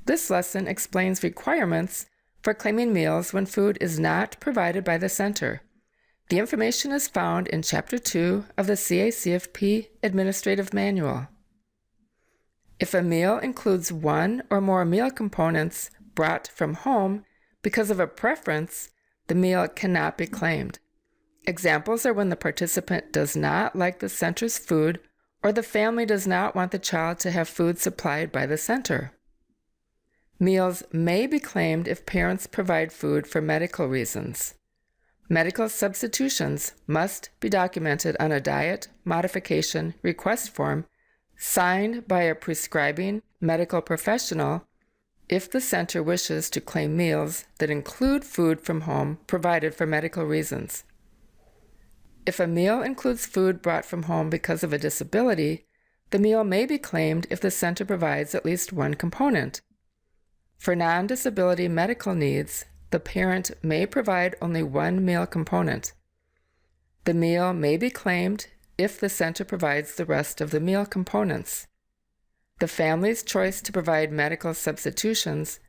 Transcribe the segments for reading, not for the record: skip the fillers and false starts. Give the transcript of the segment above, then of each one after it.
This lesson explains requirements for claiming meals when food is not provided by the center. The information is found in Chapter 2 of the CACFP Administrative Manual. If a meal includes one or more meal components brought from home because of a preference, the meal cannot be claimed. Examples are when the participant does not like the center's food or the family does not want the child to have food supplied by the center. Meals may be claimed if parents provide food for medical reasons. Medical substitutions must be documented on a diet modification request form signed by a prescribing medical professional if the center wishes to claim meals that include food from home provided for medical reasons. If a meal includes food brought from home because of a disability, the meal may be claimed if the center provides at least one component. For non-disability medical needs, the parent may provide only one meal component. The meal may be claimed if the center provides the rest of the meal components. The family's choice to provide medical substitutions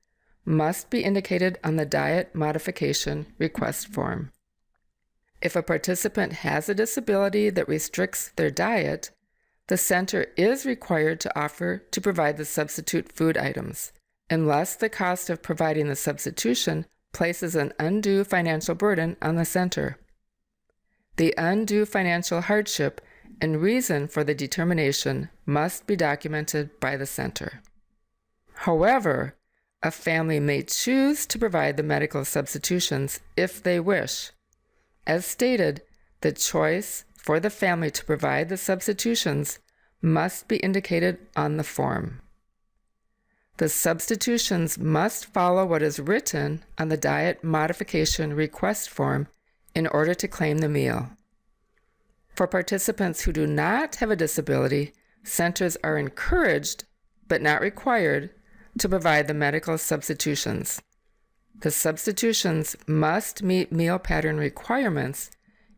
must be indicated on the diet modification request form. If a participant has a disability that restricts their diet, the center is required to offer to provide the substitute food items, unless the cost of providing the substitution places an undue financial burden on the center. The undue financial hardship and reason for the determination must be documented by the center. However, a family may choose to provide the medical substitutions if they wish. As stated, the choice for the family to provide the substitutions must be indicated on the form. The substitutions must follow what is written on the diet modification request form in order to claim the meal. For participants who do not have a disability, centers are encouraged, but not required, to provide the medical substitutions. The substitutions must meet meal pattern requirements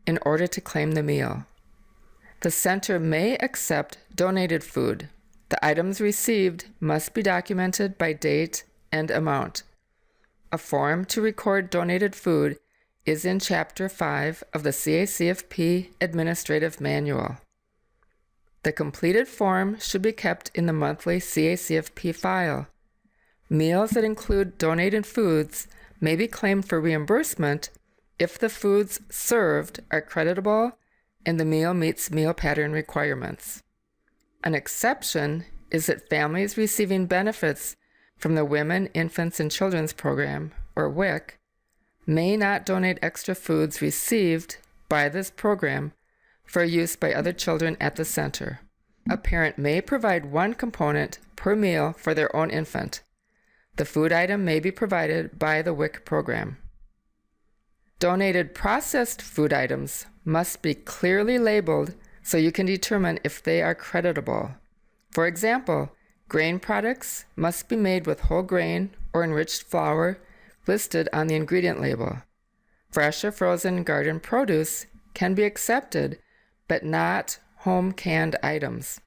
in order to claim the meal. The center may accept donated food. The items received must be documented by date and amount. A form to record donated food is in Chapter 5 of the CACFP Administrative Manual. The completed form should be kept in the monthly CACFP file. Meals that include donated foods may be claimed for reimbursement if the foods served are creditable and the meal meets meal pattern requirements. An exception is that families receiving benefits from the Women, Infants, and Children's Program, or WIC, may not donate extra foods received by this program for use by other children at the center. A parent may provide one component per meal for their own infant. The food item may be provided by the WIC program. Donated processed food items must be clearly labeled so you can determine if they are creditable. For example, grain products must be made with whole grain or enriched flour listed on the ingredient label. Fresh or frozen garden produce can be accepted, but not home canned items.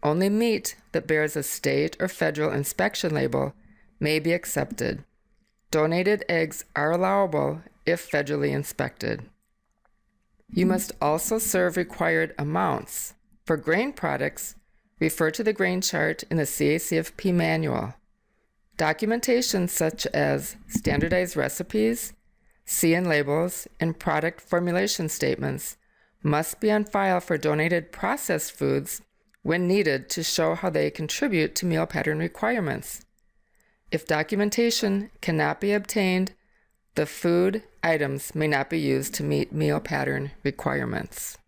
Only meat that bears a state or federal inspection label may be accepted. Donated eggs are allowable if federally inspected. You must also serve required amounts. For grain products, refer to the grain chart in the CACFP manual. Documentation such as standardized recipes, CN labels, and product formulation statements must be on file for donated processed foods when needed to show how they contribute to meal pattern requirements. If documentation cannot be obtained, the food items may not be used to meet meal pattern requirements.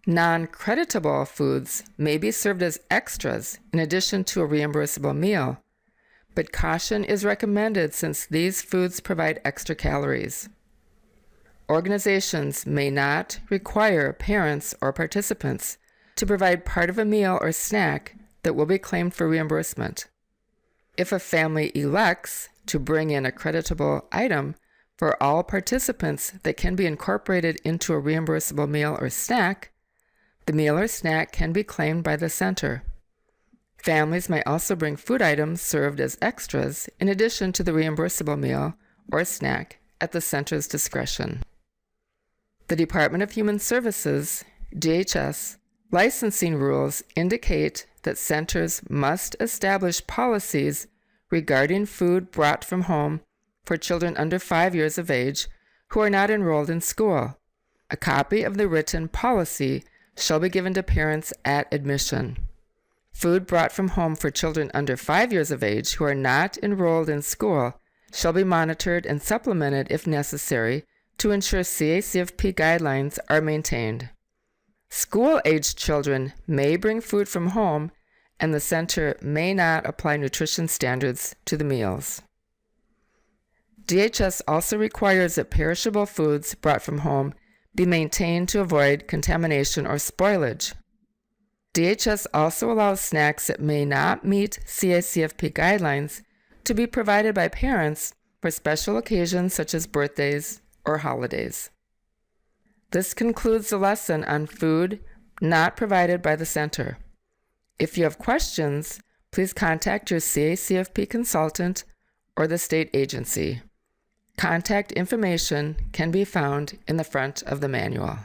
Non-creditable foods may be served as extras in addition to a reimbursable meal, but caution is recommended since these foods provide extra calories. Organizations may not require parents or participants to provide part of a meal or snack that will be claimed for reimbursement. If a family elects to bring in a creditable item for all participants that can be incorporated into a reimbursable meal or snack, the meal or snack can be claimed by the center. Families may also bring food items served as extras in addition to the reimbursable meal or snack at the center's discretion. The Department of Human Services, DHS, licensing rules indicate that centers must establish policies regarding food brought from home for children under 5 years of age who are not enrolled in school. A copy of the written policy shall be given to parents at admission. Food brought from home for children under 5 years of age who are not enrolled in school shall be monitored and supplemented if necessary to ensure CACFP guidelines are maintained. School-aged children may bring food from home, and the center may not apply nutrition standards to the meals. DHS also requires that perishable foods brought from home be maintained to avoid contamination or spoilage. DHS also allows snacks that may not meet CACFP guidelines to be provided by parents for special occasions such as birthdays or holidays. This concludes the lesson on food not provided by the center. If you have questions, please contact your CACFP consultant or the state agency. Contact information can be found in the front of the manual.